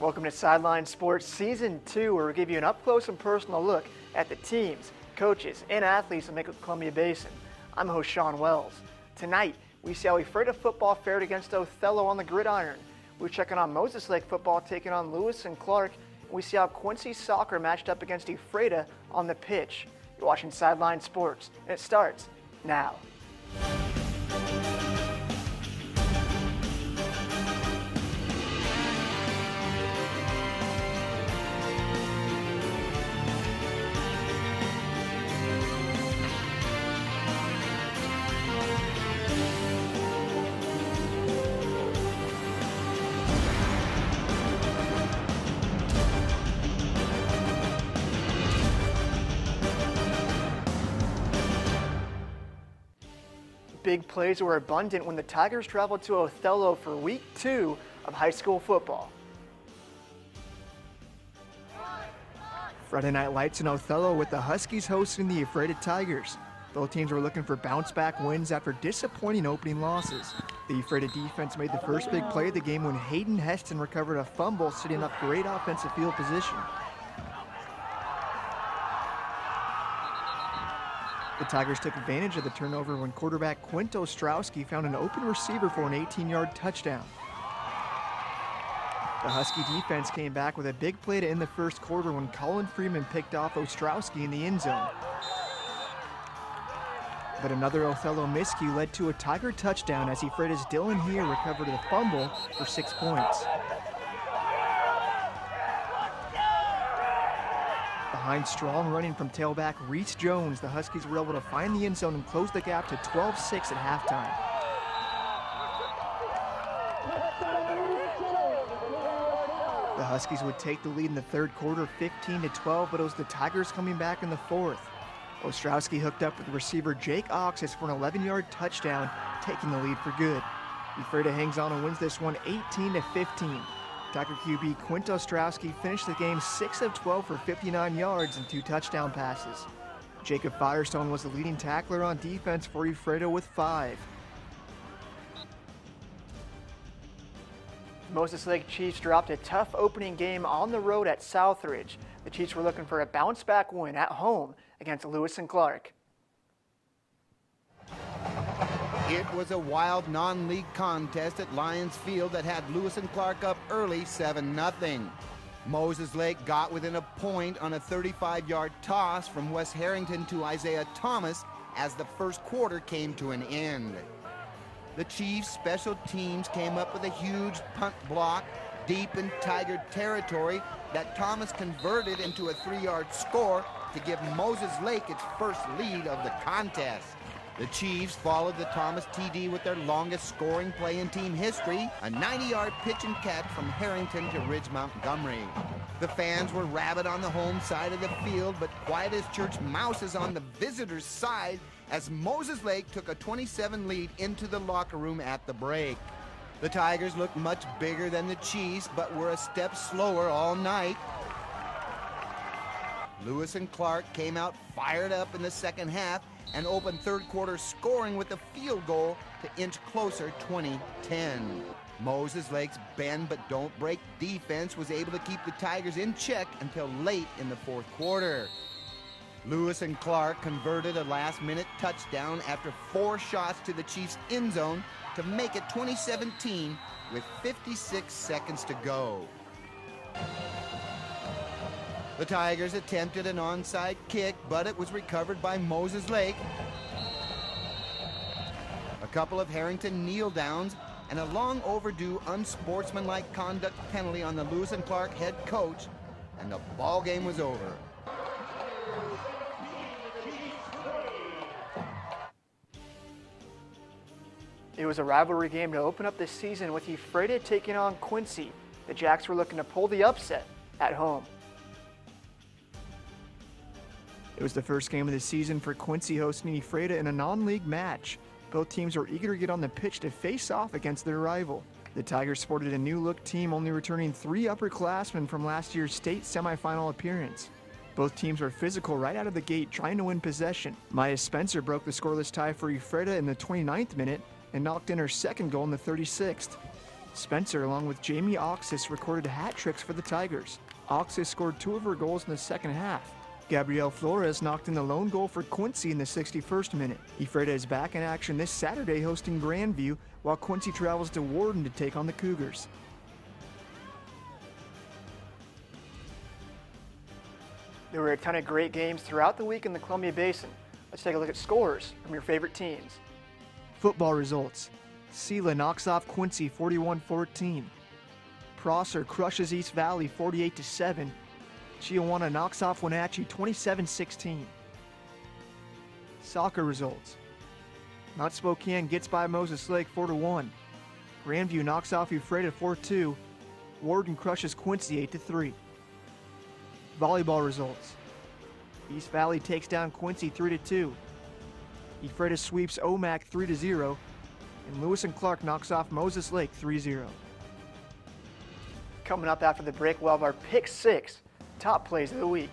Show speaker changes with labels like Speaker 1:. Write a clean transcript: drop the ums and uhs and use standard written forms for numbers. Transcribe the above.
Speaker 1: Welcome to Sidelined Sports Season 2, where we give you an up-close and personal look at the teams, coaches, and athletes that make up the Columbia Basin. I'm host Sean Wells. Tonight, we see how e32s football fared against Othello on the gridiron. We're checking on Moses Lake football taking on Lewis and Clark, and we see how Quincy soccer matched up against e32s on the pitch. You're watching Sidelined Sports, and it starts now. Big plays were abundant when the Tigers traveled to Othello for Week 2 of high school football. Friday night lights in Othello with the Huskies hosting the e32s Tigers. Both teams were looking for bounce-back wins after disappointing opening losses. The e32s defense made the first big play of the game when Hayden Heston recovered a fumble, setting up great offensive field position. The Tigers took advantage of the turnover when quarterback Quincy Ostrowski found an open receiver for an 18-yard touchdown. The Husky defense came back with a big play to end the first quarter when Colin Freeman picked off Ostrowski in the end zone. But another Othello miscue led to a Tiger touchdown as e32s Dylan Heer recovered a fumble for 6 points. Behind strong running from tailback Reese Jones, the Huskies were able to find the end zone and close the gap to 12-6 at halftime. The Huskies would take the lead in the third quarter 15-12, but it was the Tigers coming back in the fourth. Ostrowski hooked up with receiver Jake Oxis for an 11-yard touchdown, taking the lead for good. e32s hangs on and wins this one 18-15. Tiger QB Quincy Ostrowski finished the game 6 of 12 for 59 yards and 2 touchdown passes. Jacob Firestone was the leading tackler on defense for e32s with 5. Moses Lake Chiefs dropped a tough opening game on the road at Southridge. The Chiefs were looking for a bounce-back win at home against Lewis and Clark.
Speaker 2: It was a wild non-league contest at Lions Field that had Lewis and Clark up early 7-0. Moses Lake got within a point on a 35-yard toss from Wes Harrington to Isaiah Thomas as the first quarter came to an end. The Chiefs' special teams came up with a huge punt block deep in Tiger territory that Thomas converted into a 3-yard score to give Moses Lake its first lead of the contest. The Chiefs followed the Thomas TD with their longest scoring play in team history, a 90-yard pitch and catch from Harrington to Ridge Montgomery. The fans were rabid on the home side of the field, but quiet as church mouses on the visitors' side as Moses Lake took a 27 lead into the locker room at the break. The Tigers looked much bigger than the Chiefs, but were a step slower all night. Lewis and Clark came out fired up in the second half and opened third quarter scoring with a field goal to inch closer 20-10. Moses Lake's bend but don't break defense was able to keep the Tigers in check until late in the fourth quarter. Lewis and Clark converted a last-minute touchdown after 4 shots to the Chiefs' end zone to make it 20-17 with 56 seconds to go. The Tigers attempted an onside kick, but it was recovered by Moses Lake. A couple of Harrington kneel-downs and a long overdue unsportsmanlike conduct penalty on the Lewis and Clark head coach, and the ball game was over.
Speaker 1: It was a rivalry game to open up this season with e32s taking on Quincy. The Jacks were looking to pull the upset at home. It was the first game of the season for Quincy hosting e32s in a non-league match. Both teams were eager to get on the pitch to face off against their rival. The Tigers sported a new-look team, only returning 3 upperclassmen from last year's state semifinal appearance. Both teams were physical right out of the gate, trying to win possession. Maya Spencer broke the scoreless tie for e32s in the 29th minute and knocked in her second goal in the 36th. Spencer, along with Jamie Oxis, recorded hat tricks for the Tigers. Oxis scored 2 of her goals in the second half. Gabrielle Flores knocked in the lone goal for Quincy in the 61st minute. Ephrata is back in action this Saturday hosting Grandview, while Quincy travels to Warden to take on the Cougars. There were a ton of great games throughout the week in the Columbia Basin. Let's take a look at scores from your favorite teams. Football results. Sela knocks off Quincy 41-14. Prosser crushes East Valley 48-7. Chiawana knocks off Wenatchee 27-16. Soccer results. Mount Spokane gets by Moses Lake 4-1. Grandview knocks off Ephrata 4-2. Warden crushes Quincy 8-3. Volleyball results. East Valley takes down Quincy 3-2. Ephrata sweeps OMAC 3-0. And Lewis and Clark knocks off Moses Lake 3-0. Coming up after the break, we'll have our Pick 6 top plays of the week.